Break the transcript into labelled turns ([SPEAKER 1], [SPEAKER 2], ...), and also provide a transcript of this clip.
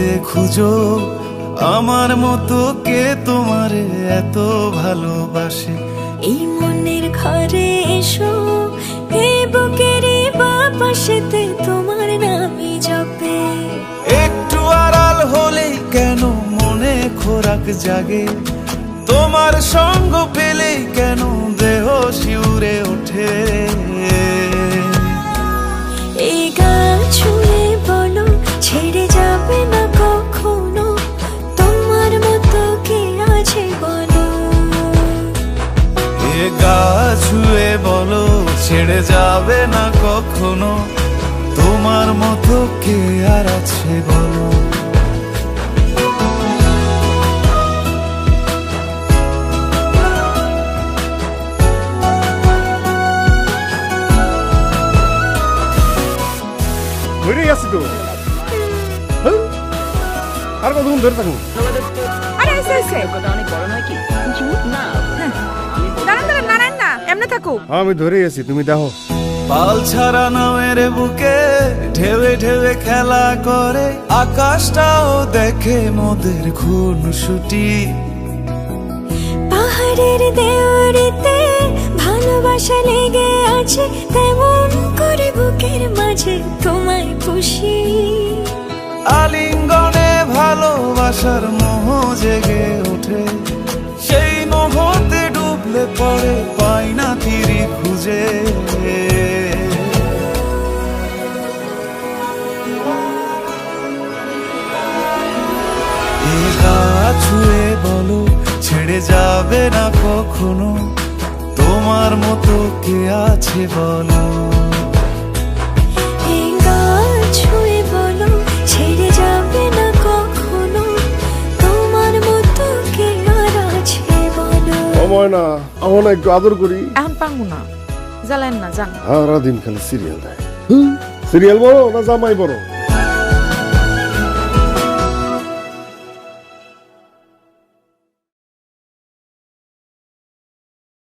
[SPEAKER 1] মধ্যে খুঁজো আমার মতো কে তোমারে এত ভালোবাসে।
[SPEAKER 2] এই মনের ঘরে এসো, এই বুকেরই বাপাশেতে তোমার নামই জপে।
[SPEAKER 1] একটু আড়াল হলেই কেন মনে খোরাক জাগে, তোমার সঙ্গ পেলেই কেন দেহ শিউরে ওঠে।
[SPEAKER 2] এই গা ছুঁয়ে বলো ছেড়ে যাবে না কখনো, তোমার মতো কে আছে বলো।
[SPEAKER 1] এ গা ছুঁয়ে বলো ছেড়ে যাবে না কখনো, তোমার মতো কে আর আছে বলো।
[SPEAKER 3] ধরে আছি তো, আর কতক্ষণ ধরে থাকুন?
[SPEAKER 4] আরে এসে এসে অনেক বড় নয় কি না, দাঁড়ান দাঁড়ান নারায়ণ না এমনি থাকো।
[SPEAKER 3] আমি ধরে আছি, তুমি দেখো।
[SPEAKER 1] পাল ছাড়া নামের বুকে ঢেউে ঢেউে খেলা করে, আকাশটাও দেখে মোদের খুনসুটি।
[SPEAKER 2] পাহাড়ের দেওয়ারিতে ভালোবাসা লেগে আছে, তেমন করে বুকের মাঝে তোমায় খুশি।
[SPEAKER 1] আলিঙ্গনে ভালোবাসার মোহ জেগে ওঠে, সেই মোহতে ডুবলে পড়ে পাই না তীরি খুঁজে। এ গা ছুঁয়ে বলো ছেড়ে যাবে না কখনো, তোমার মতো কে আছে বলো।
[SPEAKER 2] এই গা ছুঁয়ে বলো ছেড়ে যাবে না কখনো, তোমার মতো কে আর আছে বলো।
[SPEAKER 3] সময় না, আমার না একটু আদর করি।
[SPEAKER 4] এখন পাঙ্গু না, জ্বালেন না যান।
[SPEAKER 3] সারাদিন খালি সিরিয়াল দেয়। সিরিয়াল বড় না জামাই বড়?